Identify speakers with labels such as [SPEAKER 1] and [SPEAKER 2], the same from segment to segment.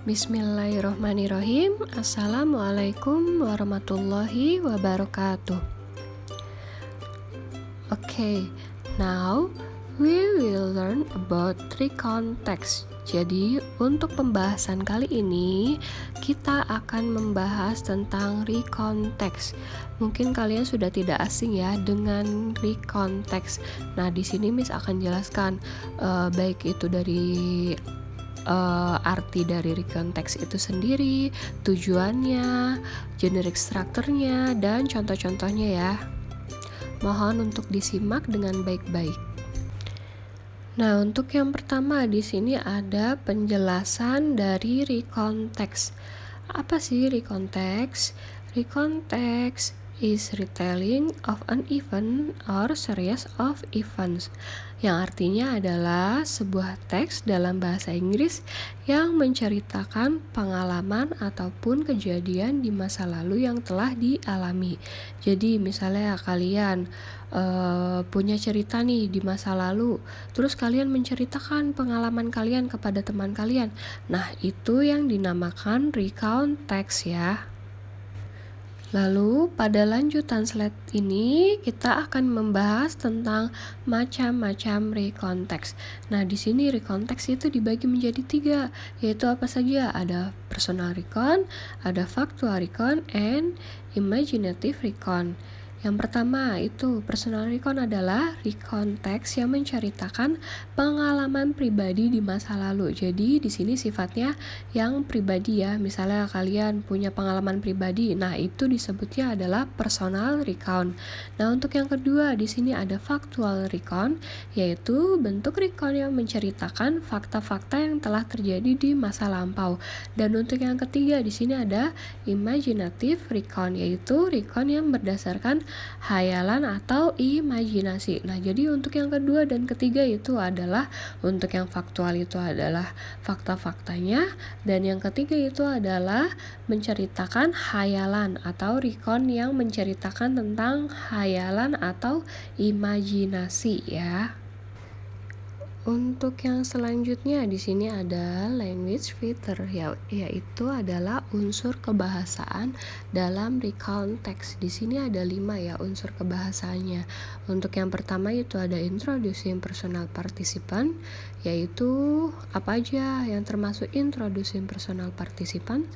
[SPEAKER 1] Bismillahirrohmanirrohim. Assalamualaikum warahmatullahi wabarakatuh. Okay, now we will learn about recount text. Jadi untuk pembahasan kali ini kita akan membahas tentang recount text. Mungkin kalian sudah tidak asing ya dengan recount text. Nah, di sini Miss akan jelaskan baik itu dari arti dari recount text itu sendiri, tujuannya, generic structure-nya, dan contoh-contohnya ya. Mohon untuk disimak dengan baik-baik. Nah, untuk yang pertama di sini ada penjelasan dari recount text. Apa sih recount text? Recount text is retelling of an event or series of events, yang artinya adalah sebuah teks dalam bahasa Inggris yang menceritakan pengalaman ataupun kejadian di masa lalu yang telah dialami. Jadi misalnya kalian punya cerita nih di masa lalu, terus kalian menceritakan pengalaman kalian kepada teman kalian. Nah, itu yang dinamakan recount text ya. Lalu pada lanjutan slide ini kita akan membahas tentang macam-macam recount text. Nah, di sini recount text itu dibagi menjadi 3, yaitu apa saja? Ada personal recount, ada factual recount, and imaginative recount. Yang pertama itu personal recount adalah recount text yang menceritakan pengalaman pribadi di masa lalu. Jadi di sini sifatnya yang pribadi ya. Misalnya kalian punya pengalaman pribadi, nah itu disebutnya adalah personal recount. Nah, untuk yang kedua di sini ada factual recount, yaitu bentuk recount yang menceritakan fakta-fakta yang telah terjadi di masa lampau. Dan untuk yang ketiga di sini ada imaginative recount, yaitu recount yang berdasarkan hayalan atau imajinasi. Nah, jadi untuk yang kedua dan ketiga itu adalah, untuk yang faktual itu adalah fakta-faktanya, dan yang ketiga itu adalah menceritakan hayalan atau recount yang menceritakan tentang hayalan atau imajinasi ya. Untuk yang selanjutnya di sini ada language feature, yaitu adalah unsur kebahasaan dalam recount text. Di sini ada 5 ya unsur kebahasaannya. Untuk yang pertama itu ada introducing personal participant, yaitu apa aja yang termasuk introducing personal participant?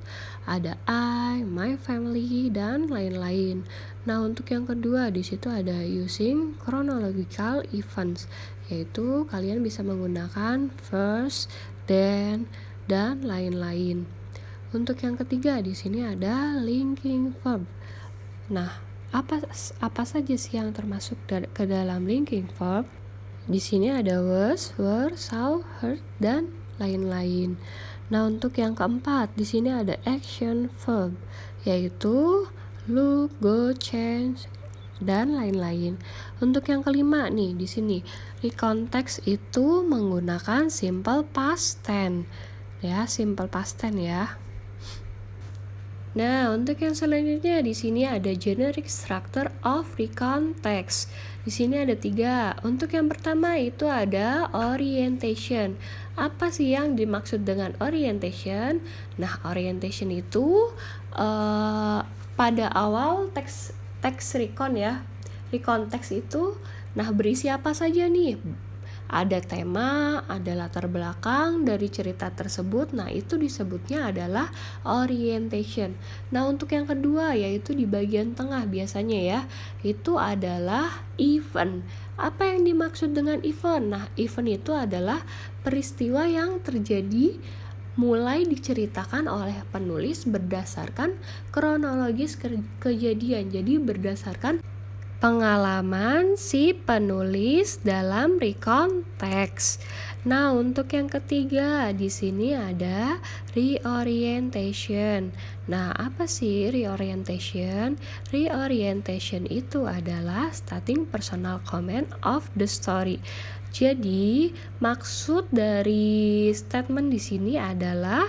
[SPEAKER 1] Ada I, my family, dan lain-lain. Nah, untuk yang kedua di situ ada using chronological events, yaitu kalian bisa menggunakan first, then, dan lain-lain. Untuk yang ketiga di sini ada linking verb. Nah, apa saja sih yang termasuk ke dalam linking verb? Di sini ada was, were, saw, heard, dan lain-lain. Nah, untuk yang keempat di sini ada action verb, yaitu look, go, change, dan lain-lain. Untuk yang kelima nih di sini recount text itu menggunakan simple past tense ya, simple past tense ya. Nah, untuk yang selanjutnya di sini ada generic structure of recount text. Di sini ada 3. Untuk yang pertama itu ada orientation. Apa sih yang dimaksud dengan orientation? Nah, orientation itu pada awal teks recount ya. Recount text itu berisi apa saja nih? Ada tema, ada latar belakang dari cerita tersebut. Nah, itu disebutnya adalah orientation. Nah, untuk yang kedua yaitu di bagian tengah biasanya ya, itu adalah event. Apa yang dimaksud dengan event? Nah, event itu adalah peristiwa yang terjadi mulai diceritakan oleh penulis berdasarkan kronologis kejadian. Jadi berdasarkan pengalaman si penulis dalam recount text. Nah, untuk yang ketiga di sini ada reorientation. Nah, apa sih reorientation? Reorientation itu adalah starting personal comment of the story. Jadi, maksud dari statement di sini adalah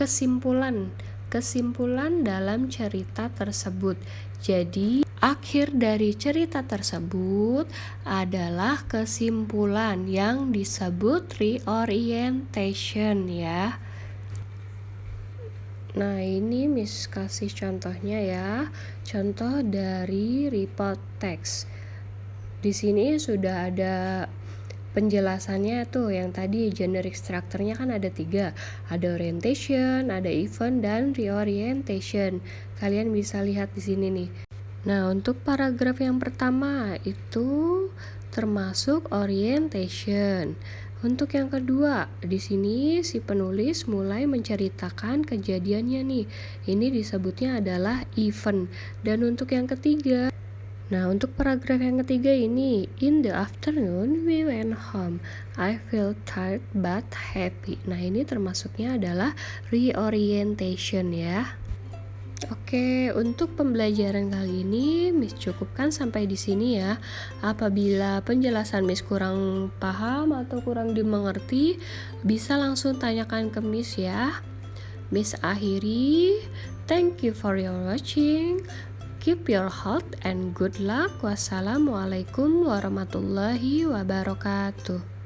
[SPEAKER 1] kesimpulan dalam cerita tersebut. Jadi, akhir dari cerita tersebut adalah kesimpulan yang disebut reorientation ya. Nah, ini Miss kasih contohnya ya. Contoh dari report text. Di sini sudah ada penjelasannya tuh, yang tadi generic structure-nya kan ada 3. Ada orientation, ada event, dan reorientation. Kalian bisa lihat di sini nih. Nah, untuk paragraf yang pertama itu termasuk orientation. Untuk yang kedua, di sini si penulis mulai menceritakan kejadiannya nih. Ini disebutnya adalah event. Dan untuk yang ketiga, nah untuk paragraf yang ketiga ini, in the afternoon we went home. I feel tired but happy. Nah, ini termasuknya adalah reorientation ya. Oke, untuk pembelajaran kali ini Miss cukupkan sampai di sini ya. Apabila penjelasan Miss kurang paham atau kurang dimengerti, bisa langsung tanyakan ke Miss ya. Miss akhiri. Thank you for your watching. Keep your health and good luck. Wassalamualaikum warahmatullahi wabarakatuh.